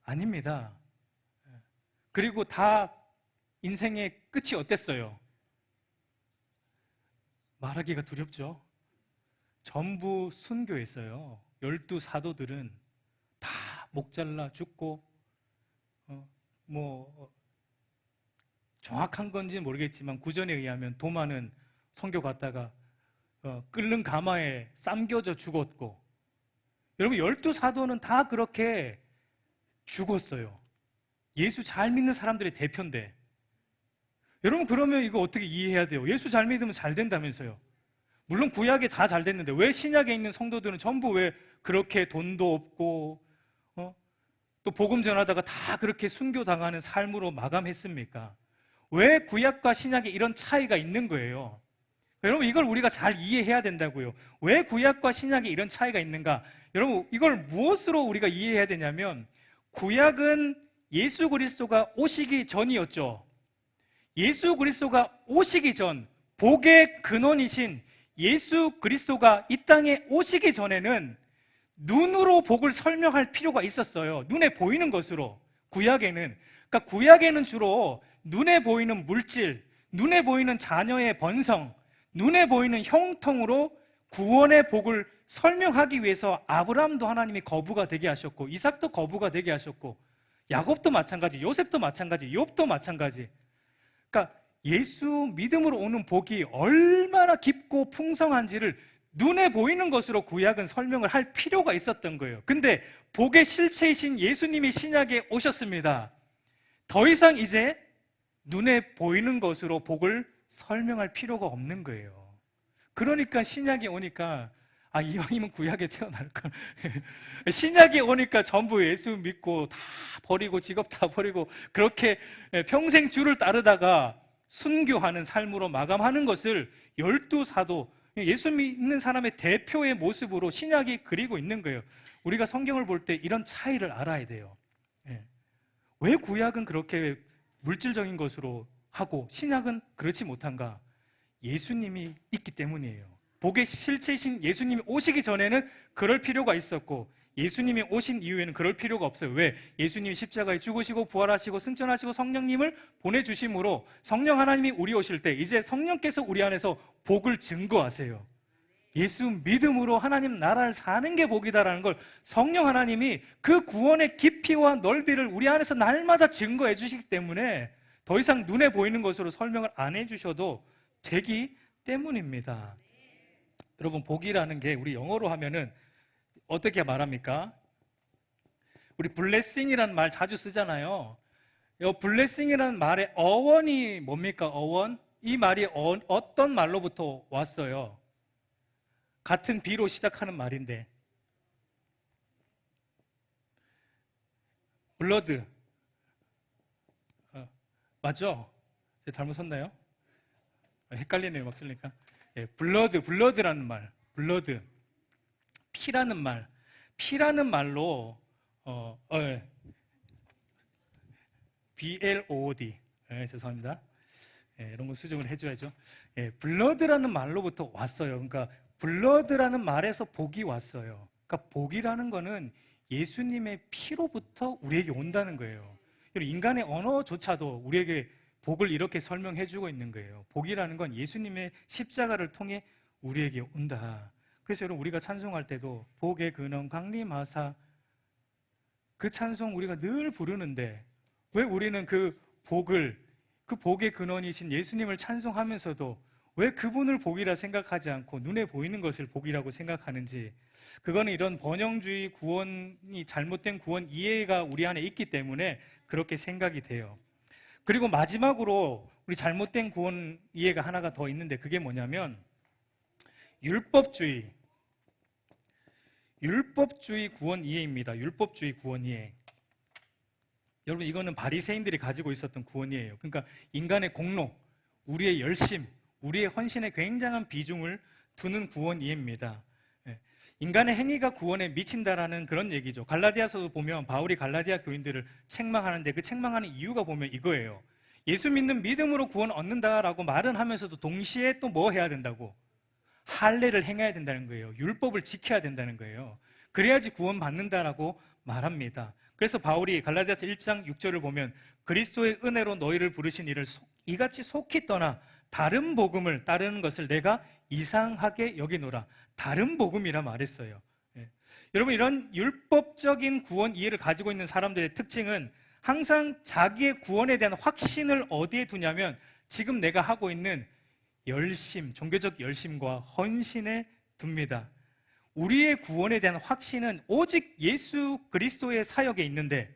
아닙니다. 그리고 다 인생의 끝이 어땠어요? 말하기가 두렵죠? 전부 순교했어요. 12사도들은 다 목 잘라 죽고 정확한 건지는 모르겠지만 구전에 의하면 도마는 선교 갔다가 끓는 가마에 삶겨져 죽었고 여러분 12사도는 다 그렇게 죽었어요. 예수 잘 믿는 사람들의 대표인데 여러분 그러면 이거 어떻게 이해해야 돼요? 예수 잘 믿으면 잘 된다면서요. 물론 구약에 다 잘 됐는데 왜 신약에 있는 성도들은 전부 왜 그렇게 돈도 없고 또 복음 전하다가 다 그렇게 순교당하는 삶으로 마감했습니까? 왜 구약과 신약에 이런 차이가 있는 거예요? 여러분 이걸 우리가 잘 이해해야 된다고요. 왜 구약과 신약에 이런 차이가 있는가? 여러분 이걸 무엇으로 우리가 이해해야 되냐면 구약은 예수 그리스도가 오시기 전이었죠. 예수 그리스도가 오시기 전 복의 근원이신 예수 그리스도가 이 땅에 오시기 전에는 눈으로 복을 설명할 필요가 있었어요. 눈에 보이는 것으로. 구약에는 그러니까 구약에는 주로 눈에 보이는 물질, 눈에 보이는 자녀의 번성, 눈에 보이는 형통으로 구원의 복을 설명하기 위해서 아브라함도 하나님이 거부가 되게 하셨고 이삭도 거부가 되게 하셨고 야곱도 마찬가지, 요셉도 마찬가지, 욥도 마찬가지. 그러니까 예수 믿음으로 오는 복이 얼마나 깊고 풍성한지를 눈에 보이는 것으로 구약은 설명을 할 필요가 있었던 거예요. 근데 복의 실체이신 예수님이 신약에 오셨습니다. 더 이상 이제 눈에 보이는 것으로 복을 설명할 필요가 없는 거예요. 그러니까 신약에 오니까 이왕이면 구약에 태어날 걸. 신약에 오니까 전부 예수 믿고 다 버리고 직업 다 버리고 그렇게 평생 주를 따르다가 순교하는 삶으로 마감하는 것을 12사도 예수 믿는 사람의 대표의 모습으로 신약이 그리고 있는 거예요. 우리가 성경을 볼 때 이런 차이를 알아야 돼요. 왜 구약은 그렇게 물질적인 것으로 하고 신약은 그렇지 못한가? 예수님이 있기 때문이에요. 복의 실체이신 예수님이 오시기 전에는 그럴 필요가 있었고 예수님이 오신 이후에는 그럴 필요가 없어요. 왜? 예수님이 십자가에 죽으시고 부활하시고 승천하시고 성령님을 보내주심으로 성령 하나님이 우리 오실 때 이제 성령께서 우리 안에서 복을 증거하세요. 예수 믿음으로 하나님 나라를 사는 게 복이다라는 걸 성령 하나님이 그 구원의 깊이와 넓이를 우리 안에서 날마다 증거해 주시기 때문에 더 이상 눈에 보이는 것으로 설명을 안 해주셔도 되기 때문입니다. 여러분, 복이라는 게 우리 영어로 하면은 어떻게 말합니까? 우리 blessing이라는 말 자주 쓰잖아요. 이 blessing이라는 말의 어원이 뭡니까? 어원? 이 말이 어떤 말로부터 왔어요? 같은 B로 시작하는 말인데 blood 맞죠? 잘못 썼나요? 헷갈리네요, 막 쓰니까. blood라는 말, blood 피라는 말, 피라는 말로 blood 죄송합니다. 이런 거 수정을 해줘야죠. blood라는 말로부터 왔어요. 그러니까 blood라는 말에서 복이 왔어요. 그러니까 복이라는 거는 예수님의 피로부터 우리에게 온다는 거예요. 인간의 언어조차도 우리에게 복을 이렇게 설명해주고 있는 거예요. 복이라는 건 예수님의 십자가를 통해 우리에게 온다. 그래서 여러분, 우리가 찬송할 때도 복의 근원 강림하사 그 찬송 우리가 늘 부르는데 왜 우리는 그 복의 근원이신 예수님을 찬송하면서도 왜 그분을 복이라 생각하지 않고 눈에 보이는 것을 복이라고 생각하는지, 그거는 이런 번영주의 구원이 잘못된 구원 이해가 우리 안에 있기 때문에 그렇게 생각이 돼요. 그리고 마지막으로 우리 잘못된 구원 이해가 하나가 더 있는데 그게 뭐냐면 율법주의 구원 이해입니다. 율법주의 구원 이해. 여러분, 이거는 바리새인들이 가지고 있었던 구원 이해예요. 그러니까 인간의 공로, 우리의 열심, 우리의 헌신에 굉장한 비중을 두는 구원 이해입니다. 인간의 행위가 구원에 미친다라는 그런 얘기죠. 갈라디아서도 보면 바울이 갈라디아 교인들을 책망하는데 그 책망하는 이유가 보면 이거예요. 예수 믿는 믿음으로 구원 얻는다라고 말은 하면서도 동시에 또 뭐 해야 된다고? 할례를 행해야 된다는 거예요. 율법을 지켜야 된다는 거예요. 그래야지 구원 받는다라고 말합니다. 그래서 바울이 갈라디아서 1장 6절을 보면 그리스도의 은혜로 너희를 부르신 이를 이같이 속히 떠나 다른 복음을 따르는 것을 내가 이상하게 여기노라. 다른 복음이라 말했어요. 여러분, 이런 율법적인 구원 이해를 가지고 있는 사람들의 특징은 항상 자기의 구원에 대한 확신을 어디에 두냐면 지금 내가 하고 있는 열심, 종교적 열심과 헌신에 둡니다. 우리의 구원에 대한 확신은 오직 예수 그리스도의 사역에 있는데,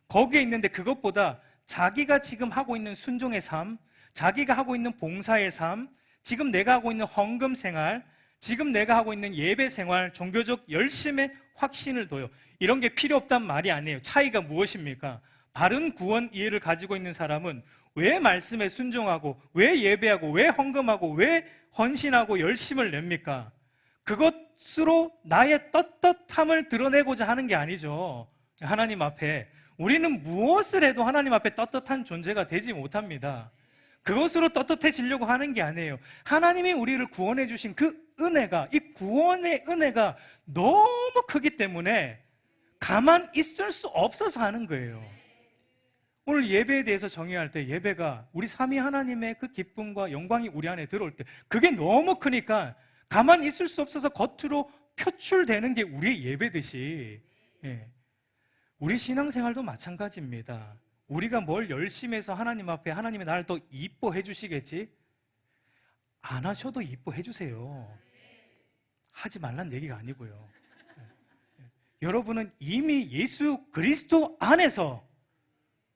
거기에 있는데 그것보다 자기가 지금 하고 있는 순종의 삶, 자기가 하고 있는 봉사의 삶, 지금 내가 하고 있는 헌금 생활, 지금 내가 하고 있는 예배 생활, 종교적 열심에 확신을 둬요. 이런 게 필요 없단 말이 아니에요. 차이가 무엇입니까? 바른 구원 이해를 가지고 있는 사람은 왜 말씀에 순종하고, 왜 예배하고, 왜 헌금하고, 왜 헌신하고 열심을 냅니까? 그것으로 나의 떳떳함을 드러내고자 하는 게 아니죠. 하나님 앞에 우리는 무엇을 해도 하나님 앞에 떳떳한 존재가 되지 못합니다. 그것으로 떳떳해지려고 하는 게 아니에요. 하나님이 우리를 구원해 주신 그 은혜가, 이 구원의 은혜가 너무 크기 때문에 가만 있을 수 없어서 하는 거예요. 오늘 예배에 대해서 정의할 때 예배가 우리 삼위 하나님의 그 기쁨과 영광이 우리 안에 들어올 때 그게 너무 크니까 가만 있을 수 없어서 겉으로 표출되는 게 우리의 예배듯이, 우리 신앙생활도 마찬가지입니다. 우리가 뭘 열심히 해서 하나님 앞에 하나님이 나를 더 이뻐해 주시겠지? 안 하셔도 이뻐해 주세요. 하지 말란 얘기가 아니고요. 여러분은 이미 예수 그리스도 안에서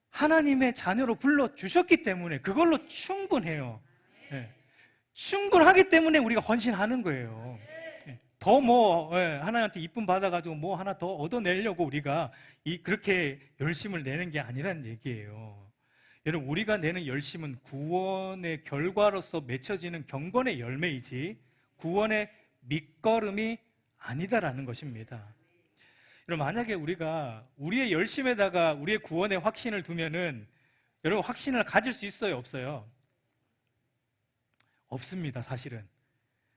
하나님의 자녀로 불러주셨기 때문에 그걸로 충분해요. 충분하기 때문에 우리가 헌신하는 거예요. 더 하나님한테 이쁨 받아가지고 뭐 하나 더 얻어내려고 우리가 그렇게 열심을 내는 게 아니란 얘기예요. 여러분, 우리가 내는 열심은 구원의 결과로서 맺혀지는 경건의 열매이지 구원의 밑거름이 아니다라는 것입니다. 여러분, 만약에 우리가 우리의 열심에다가 우리의 구원의 확신을 두면은 여러분 확신을 가질 수 있어요, 없어요? 없습니다, 사실은.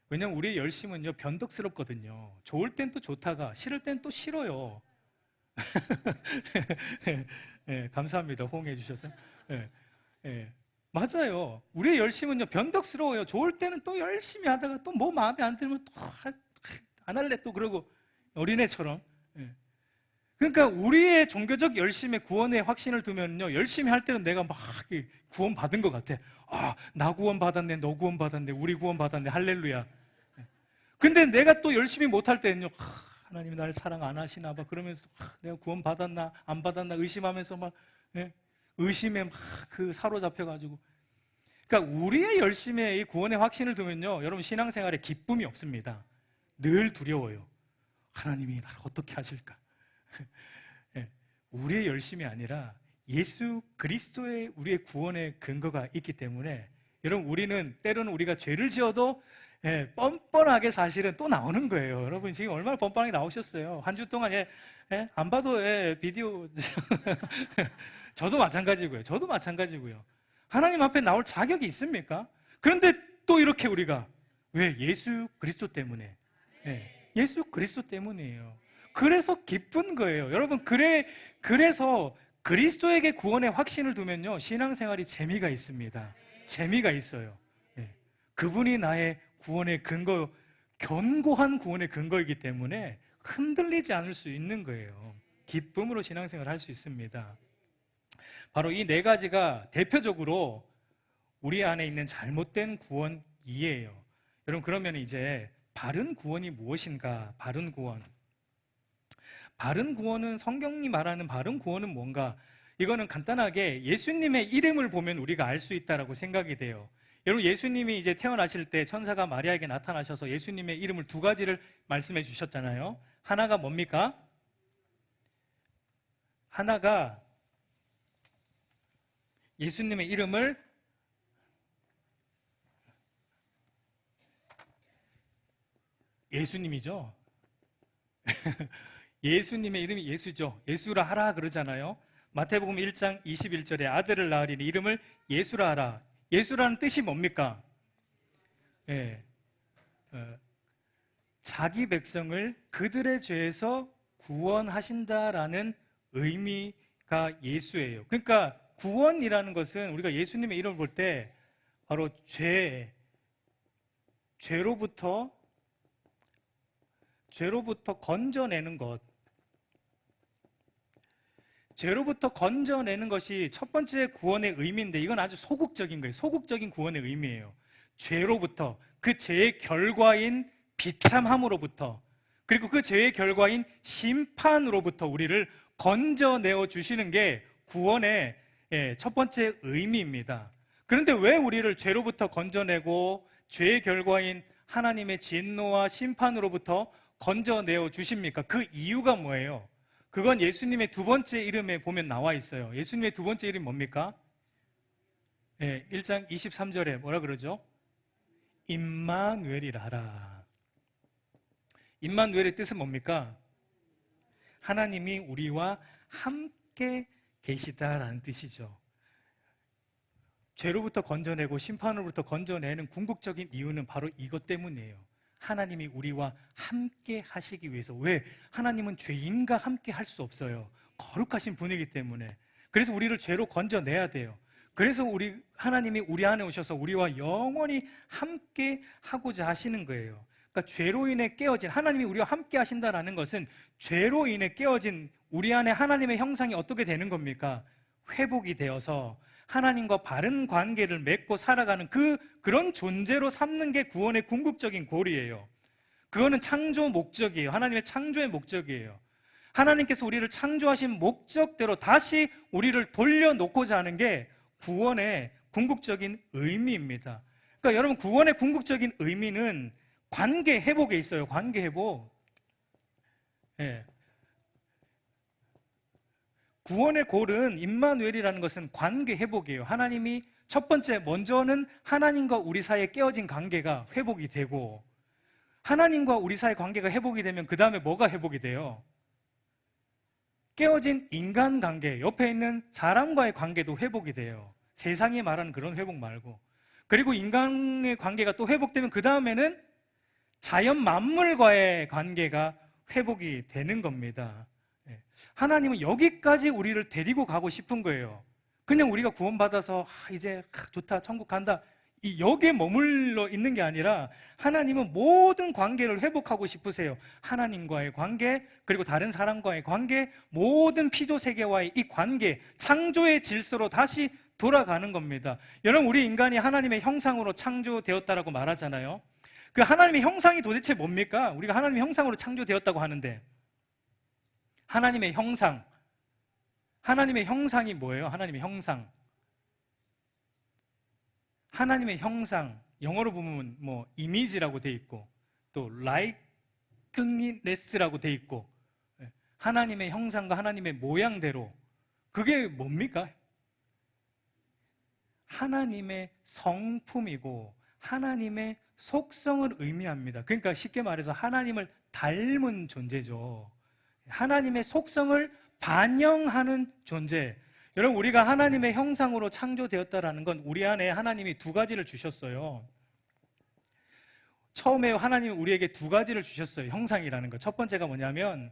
왜냐면 우리의 열심은요 변덕스럽거든요. 좋을 땐 또 좋다가 싫을 땐 또 싫어요. 네, 감사합니다. 호응해 주셔서. 네, 네, 맞아요. 우리의 열심은요 변덕스러워요. 좋을 때는 또 열심히 하다가 또 뭐 마음에 안 들면 또 안 할래 또 그러고 어린애처럼. 네. 그러니까 우리의 종교적 열심에 구원의 확신을 두면요 열심히 할 때는 내가 막 구원 받은 것 같아. 아, 나 구원 받았네, 너 구원 받았네, 우리 구원 받았네, 할렐루야. 근데 내가 또 열심히 못할 때는요, 하나님이 나를 사랑 안 하시나 봐. 그러면서 내가 구원 받았나 안 받았나 의심하면서 막 의심에 막 그 사로잡혀가지고. 그러니까 우리의 열심에 이 구원의 확신을 두면요 여러분 신앙생활에 기쁨이 없습니다. 늘 두려워요. 하나님이 나를 어떻게 하실까? 우리의 열심이 아니라 예수 그리스도의 우리의 구원의 근거가 있기 때문에 여러분 우리는 때로는 우리가 죄를 지어도 뻔뻔하게 사실은 또 나오는 거예요. 여러분 지금 얼마나 뻔뻔하게 나오셨어요. 한 주 동안 안 봐도 비디오 저도 마찬가지고요. 하나님 앞에 나올 자격이 있습니까? 그런데 또 이렇게 우리가 왜? 예수 그리스도 때문에. 예수 그리스도 때문이에요. 그래서 기쁜 거예요. 여러분 그래서 그리스도에게 구원의 확신을 두면요 신앙생활이 재미가 있습니다. 재미가 있어요. 그분이 나의 구원의 근거, 견고한 구원의 근거이기 때문에 흔들리지 않을 수 있는 거예요. 기쁨으로 신앙생활을 할 수 있습니다. 바로 이 네 가지가 대표적으로 우리 안에 있는 잘못된 구원 이해예요. 여러분 그러면 이제 바른 구원이 무엇인가? 바른 구원은 성경이 말하는 바른 구원은 뭔가? 이거는 간단하게 예수님의 이름을 보면 우리가 알 수 있다라고 생각이 돼요. 여러분 예수님이 이제 태어나실 때 천사가 마리아에게 나타나셔서 예수님의 이름을 두 가지를 말씀해 주셨잖아요. 하나가 뭡니까? 하나가 예수님의 이름을 예수님이죠. 예수님의 이름이 예수죠. 예수라 하라 그러잖아요. 마태복음 1장 21절에 아들을 낳으리니 이름을 예수라 하라. 예수라는 뜻이 뭡니까? 자기 백성을 그들의 죄에서 구원하신다라는 의미가 예수예요. 그러니까 구원이라는 것은 우리가 예수님의 이름을 볼 때 바로 죄로부터 건져내는 것. 죄로부터 건져내는 것이 첫 번째 구원의 의미인데 이건 아주 소극적인 거예요. 소극적인 구원의 의미예요. 죄로부터, 그 죄의 결과인 비참함으로부터, 그리고 그 죄의 결과인 심판으로부터 우리를 건져내어 주시는 게 구원의 첫 번째 의미입니다. 그런데 왜 우리를 죄로부터 건져내고 죄의 결과인 하나님의 진노와 심판으로부터 건져내어 주십니까? 그 이유가 뭐예요? 그건 예수님의 두 번째 이름에 보면 나와 있어요. 예수님의 두 번째 이름이 뭡니까? 1장 23절에 뭐라 그러죠? 임마누엘이라 하라. 임마누엘의 뜻은 뭡니까? 하나님이 우리와 함께 계시다라는 뜻이죠. 죄로부터 건져내고 심판으로부터 건져내는 궁극적인 이유는 바로 이것 때문이에요. 하나님이 우리와 함께 하시기 위해서. 왜? 하나님은 죄인과 함께 할 수 없어요. 거룩하신 분이기 때문에. 그래서 우리를 죄로 건져내야 돼요. 그래서 하나님이 우리 안에 오셔서 우리와 영원히 함께 하고자 하시는 거예요. 그러니까 죄로 인해 깨어진, 하나님이 우리와 함께 하신다는 것은 죄로 인해 깨어진 우리 안에 하나님의 형상이 어떻게 되는 겁니까? 회복이 되어서 하나님과 바른 관계를 맺고 살아가는 그런 존재로 삼는 게 구원의 궁극적인 골이에요. 그거는 창조 목적이에요. 하나님의 창조의 목적이에요. 하나님께서 우리를 창조하신 목적대로 다시 우리를 돌려놓고자 하는 게 구원의 궁극적인 의미입니다. 그러니까 여러분 구원의 궁극적인 의미는 관계 회복에 있어요. 관계 회복. 구원의 골은 임마누엘이라는 것은 관계 회복이에요. 하나님이 첫 번째 먼저는 하나님과 우리 사이에 깨어진 관계가 회복이 되고, 하나님과 우리 사이의 관계가 회복이 되면 그 다음에 뭐가 회복이 돼요? 깨어진 인간관계, 옆에 있는 사람과의 관계도 회복이 돼요. 세상이 말하는 그런 회복 말고. 그리고 인간의 관계가 또 회복되면 그 다음에는 자연 만물과의 관계가 회복이 되는 겁니다. 하나님은 여기까지 우리를 데리고 가고 싶은 거예요. 그냥 우리가 구원받아서 이제 좋다, 천국 간다, 여기에 머물러 있는 게 아니라 하나님은 모든 관계를 회복하고 싶으세요. 하나님과의 관계, 그리고 다른 사람과의 관계, 모든 피조세계와의 이 관계, 창조의 질서로 다시 돌아가는 겁니다. 여러분, 우리 인간이 하나님의 형상으로 창조되었다라고 말하잖아요. 그 하나님의 형상이 도대체 뭡니까? 우리가 하나님의 형상으로 창조되었다고 하는데, 하나님의 형상, 하나님의 형상이 뭐예요? 하나님의 형상. 하나님의 형상, 영어로 보면 뭐 이미지라고 돼 있고, 또 likeliness라고 돼 있고, 하나님의 형상과 하나님의 모양대로. 그게 뭡니까? 하나님의 성품이고 하나님의 속성을 의미합니다. 그러니까 쉽게 말해서 하나님을 닮은 존재죠. 하나님의 속성을 반영하는 존재. 여러분, 우리가 하나님의 형상으로 창조되었다는 건 우리 안에 하나님이 두 가지를 주셨어요. 처음에 하나님이 우리에게 두 가지를 주셨어요. 형상이라는 것. 첫 번째가 뭐냐면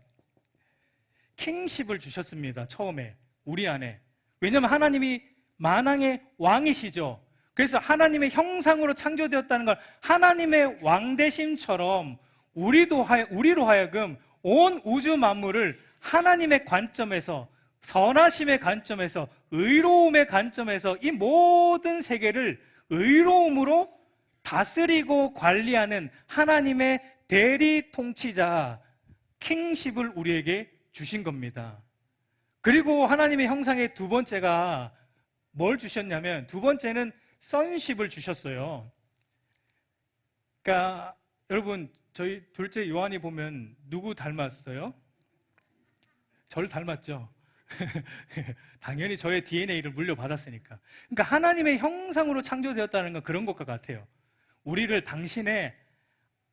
킹십을 주셨습니다. 처음에 우리 안에. 왜냐하면 하나님이 만왕의 왕이시죠. 그래서 하나님의 형상으로 창조되었다는 걸 하나님의 왕대심처럼 우리로 하여금 온 우주 만물을 하나님의 관점에서, 선하심의 관점에서, 의로움의 관점에서 이 모든 세계를 의로움으로 다스리고 관리하는 하나님의 대리 통치자, 킹십을 우리에게 주신 겁니다. 그리고 하나님의 형상의 두 번째가 뭘 주셨냐면, 두 번째는 선십을 주셨어요. 그러니까 여러분, 저희 둘째 요한이 보면 누구 닮았어요? 저를 닮았죠. 당연히 저의 DNA를 물려받았으니까. 그러니까 하나님의 형상으로 창조되었다는 건 그런 것과 같아요. 우리를 당신의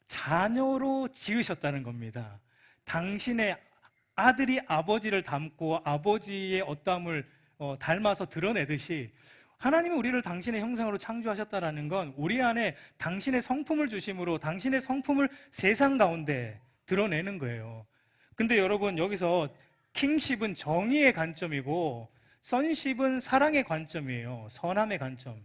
자녀로 지으셨다는 겁니다. 당신의 아들이 아버지를 닮고 아버지의 어떠함을 닮아서 드러내듯이 하나님이 우리를 당신의 형상으로 창조하셨다는 건 우리 안에 당신의 성품을 주심으로 당신의 성품을 세상 가운데 드러내는 거예요. 근데 여러분, 여기서 킹십은 정의의 관점이고 선십은 사랑의 관점이에요. 선함의 관점.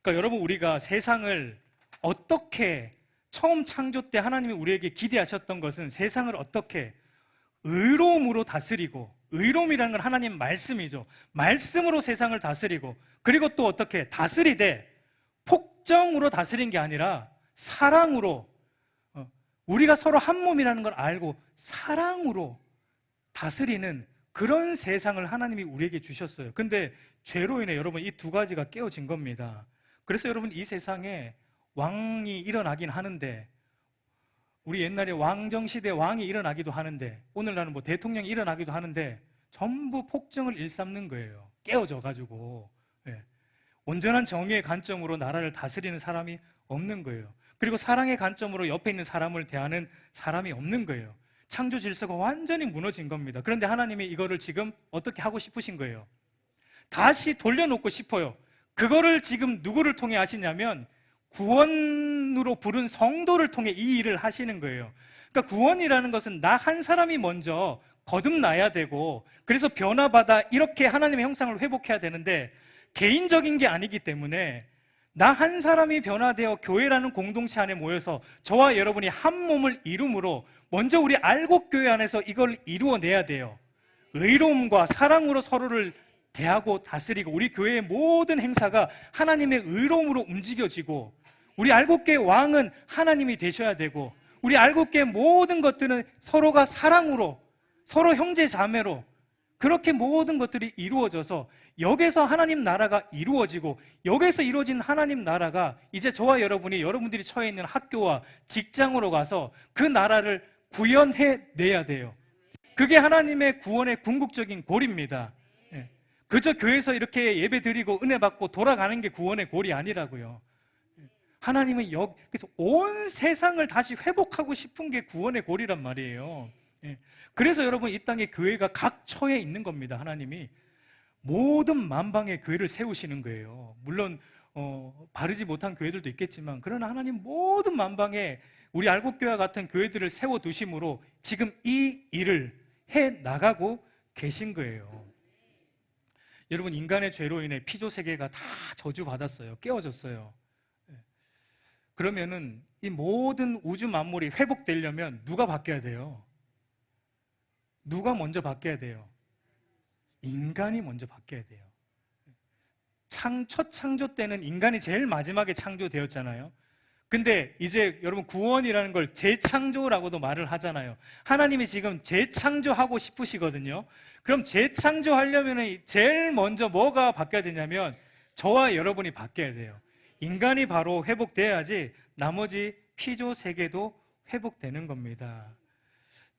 그러니까 여러분, 우리가 세상을 어떻게, 처음 창조 때 하나님이 우리에게 기대하셨던 것은 세상을 어떻게 의로움으로 다스리고, 의로움이라는 건 하나님 말씀이죠. 말씀으로 세상을 다스리고, 그리고 또 어떻게 다스리되 폭정으로 다스린 게 아니라 사랑으로, 우리가 서로 한 몸이라는 걸 알고 사랑으로 다스리는 그런 세상을 하나님이 우리에게 주셨어요. 근데 죄로 인해 여러분 이 두 가지가 깨어진 겁니다. 그래서 여러분, 이 세상에 왕이 일어나긴 하는데, 우리 옛날에 왕정시대 왕이 일어나기도 하는데, 오늘날은 뭐 대통령이 일어나기도 하는데 전부 폭정을 일삼는 거예요. 깨어져가지고. 온전한 정의의 관점으로 나라를 다스리는 사람이 없는 거예요. 그리고 사랑의 관점으로 옆에 있는 사람을 대하는 사람이 없는 거예요. 창조 질서가 완전히 무너진 겁니다. 그런데 하나님이 이거를 지금 어떻게 하고 싶으신 거예요? 다시 돌려놓고 싶어요. 그거를 지금 누구를 통해 하시냐면 구원으로 부른 성도를 통해 이 일을 하시는 거예요. 그러니까 구원이라는 것은 나 한 사람이 먼저 거듭나야 되고, 그래서 변화받아 이렇게 하나님의 형상을 회복해야 되는데 개인적인 게 아니기 때문에 나 한 사람이 변화되어 교회라는 공동체 안에 모여서 저와 여러분이 한 몸을 이룸으로 먼저 우리 알곡교회 안에서 이걸 이루어내야 돼요. 의로움과 사랑으로 서로를 대하고 다스리고, 우리 교회의 모든 행사가 하나님의 의로움으로 움직여지고, 우리 알곡교회 왕은 하나님이 되셔야 되고, 우리 알곡교회 모든 것들은 서로가 사랑으로, 서로 형제 자매로 그렇게 모든 것들이 이루어져서 여기서 하나님 나라가 이루어지고, 여기서 이루어진 하나님 나라가 이제 저와 여러분들이 처해 있는 학교와 직장으로 가서 그 나라를 구현해내야 돼요. 그게 하나님의 구원의 궁극적인 골입니다. 그저 교회에서 이렇게 예배 드리고 은혜 받고 돌아가는 게 구원의 골이 아니라고요. 하나님은 그래서 온 세상을 다시 회복하고 싶은 게 구원의 골이란 말이에요. 예. 그래서 여러분 이 땅에 교회가 각 처에 있는 겁니다. 하나님이 모든 만방의 교회를 세우시는 거예요. 물론 바르지 못한 교회들도 있겠지만 그러나 하나님 모든 만방에 우리 알곡교회와 같은 교회들을 세워두심으로 지금 이 일을 해나가고 계신 거예요. 여러분 인간의 죄로 인해 피조세계가 다 저주받았어요. 깨어졌어요. 그러면은 이 모든 우주 만물이 회복되려면 누가 바뀌어야 돼요? 누가 먼저 바뀌어야 돼요? 인간이 먼저 바뀌어야 돼요. 첫 창조 때는 인간이 제일 마지막에 창조되었잖아요. 근데 이제 여러분 구원이라는 걸 재창조라고도 말을 하잖아요. 하나님이 지금 재창조하고 싶으시거든요. 그럼 재창조하려면 제일 먼저 뭐가 바뀌어야 되냐면 저와 여러분이 바뀌어야 돼요. 인간이 바로 회복돼야지 나머지 피조 세계도 회복되는 겁니다.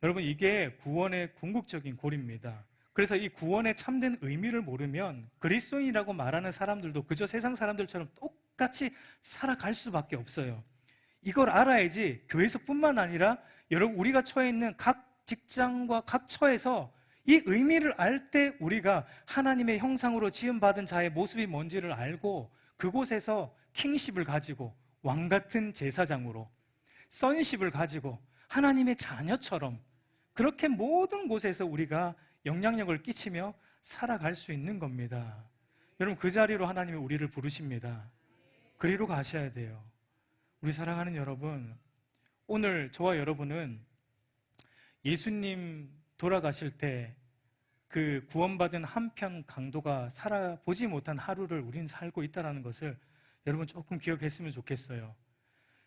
여러분 이게 구원의 궁극적인 골입니다. 그래서 이 구원의 참된 의미를 모르면 그리스도인이라고 말하는 사람들도 그저 세상 사람들처럼 똑같이 살아갈 수밖에 없어요. 이걸 알아야지 교회에서뿐만 아니라 여러분 우리가 처해 있는 각 직장과 각 처에서 이 의미를 알 때 우리가 하나님의 형상으로 지음받은 자의 모습이 뭔지를 알고 그곳에서 킹십을 가지고 왕 같은 제사장으로 선십을 가지고 하나님의 자녀처럼 그렇게 모든 곳에서 우리가 영향력을 끼치며 살아갈 수 있는 겁니다. 여러분 그 자리로 하나님이 우리를 부르십니다. 그리로 가셔야 돼요. 우리 사랑하는 여러분, 오늘 저와 여러분은 예수님 돌아가실 때 그 구원받은 한편 강도가 살아보지 못한 하루를 우리는 살고 있다는 것을 여러분 조금 기억했으면 좋겠어요.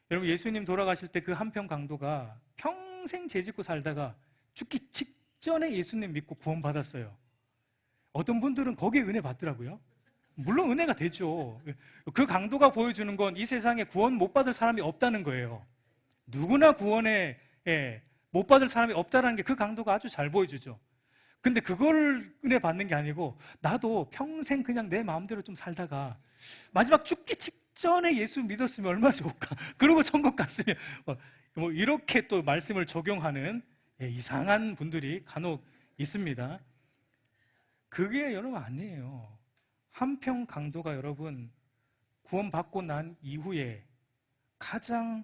여러분 예수님 돌아가실 때 그 한편 강도가 평생 죄짓고 살다가 죽기 직전에 예수님 믿고 구원받았어요. 어떤 분들은 거기에 은혜 받더라고요. 물론 은혜가 되죠. 그 강도가 보여주는 건 이 세상에 구원 못 받을 사람이 없다는 거예요. 누구나 구원에 못 받을 사람이 없다는 게 그 강도가 아주 잘 보여주죠. 근데 그걸 은혜 받는 게 아니고 나도 평생 그냥 내 마음대로 좀 살다가 마지막 죽기 직전에 예수 믿었으면 얼마나 좋을까. 그러고 천국 갔으면 뭐 이렇게 또 말씀을 적용하는 이상한 분들이 간혹 있습니다. 그게 여러분 아니에요. 한평 강도가 여러분 구원받고 난 이후에 가장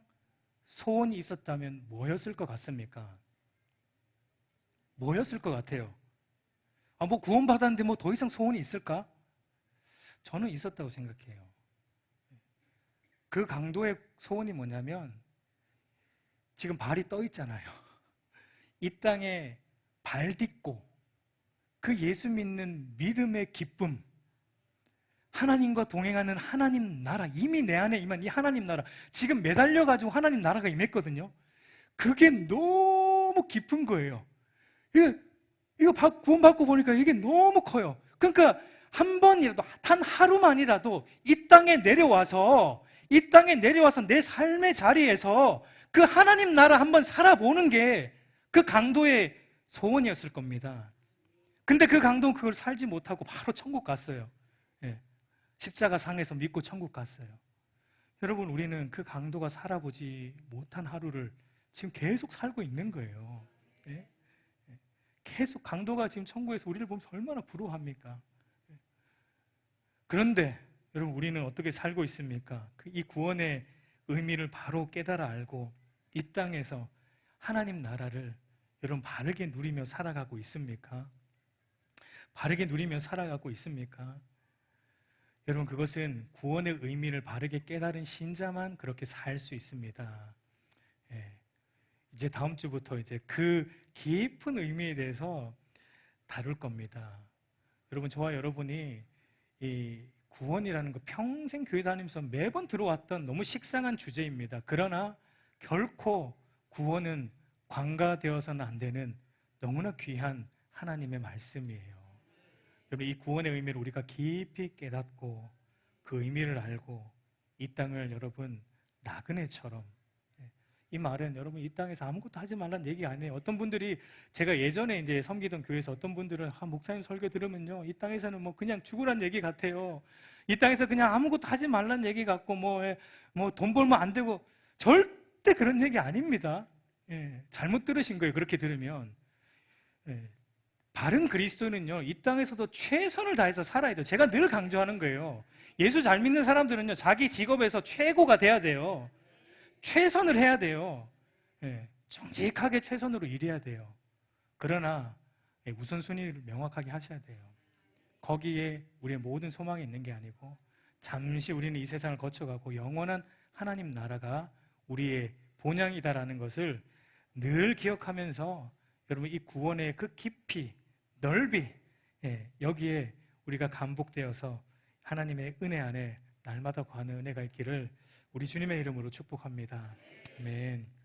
소원이 있었다면 뭐였을 것 같습니까? 뭐였을 것 같아요? 뭐 구원받았는데 뭐 더 이상 소원이 있을까? 저는 있었다고 생각해요. 그 강도의 소원이 뭐냐면 지금 발이 떠 있잖아요. 이 땅에 발 딛고 그 예수 믿는 믿음의 기쁨, 하나님과 동행하는 하나님 나라, 이미 내 안에 임한 이 하나님 나라, 지금 매달려가지고 하나님 나라가 임했거든요. 그게 너무 깊은 거예요. 이거 구원받고 보니까 이게 너무 커요. 그러니까 한 번이라도, 단 하루만이라도 이 땅에 내려와서 내 삶의 자리에서 그 하나님 나라 한번 살아보는 게 그 강도의 소원이었을 겁니다. 근데 그 강도는 그걸 살지 못하고 바로 천국 갔어요. 십자가 상에서 믿고 천국 갔어요. 여러분 우리는 그 강도가 살아보지 못한 하루를 지금 계속 살고 있는 거예요. 계속 강도가 지금 천국에서 우리를 보면서 얼마나 부러워합니까? 그런데 여러분 우리는 어떻게 살고 있습니까? 이 구원의 의미를 바로 깨달아 알고 이 땅에서 하나님 나라를 여러분 바르게 누리며 살아가고 있습니까? 바르게 누리며 살아가고 있습니까? 여러분 그것은 구원의 의미를 바르게 깨달은 신자만 그렇게 살 수 있습니다. 이제 다음 주부터 이제 그 깊은 의미에 대해서 다룰 겁니다. 여러분 저와 여러분이 이 구원이라는 거 평생 교회 다니면서 매번 들어왔던 너무 식상한 주제입니다. 그러나 결코 구원은 관가되어서는 안 되는 너무나 귀한 하나님의 말씀이에요. 여러분 이 구원의 의미를 우리가 깊이 깨닫고 그 의미를 알고 이 땅을 여러분 나그네처럼, 이 말은 여러분 이 땅에서 아무것도 하지 말라는 얘기 아니에요. 어떤 분들이 제가 예전에 이제 섬기던 교회에서 어떤 분들은 목사님 설교 들으면요 이 땅에서는 뭐 그냥 죽으란 얘기 같아요. 이 땅에서 그냥 아무것도 하지 말라는 얘기 같고 뭐 돈 벌면 안 되고, 절대 그런 얘기 아닙니다. 잘못 들으신 거예요. 그렇게 들으면 예, 바른 그리스도는요, 이 땅에서도 최선을 다해서 살아야 돼요. 제가 늘 강조하는 거예요. 예수 잘 믿는 사람들은요, 자기 직업에서 최고가 돼야 돼요. 최선을 해야 돼요. 예, 정직하게 최선으로 일해야 돼요. 그러나 예, 우선순위를 명확하게 하셔야 돼요. 거기에 우리의 모든 소망이 있는 게 아니고 잠시 우리는 이 세상을 거쳐가고 영원한 하나님 나라가 우리의 본향이다라는 것을 늘 기억하면서 여러분 이 구원의 그 깊이, 넓이, 예, 여기에 우리가 감복되어서 하나님의 은혜 안에 날마다 구하는 은혜가 있기를 우리 주님의 이름으로 축복합니다. 아멘.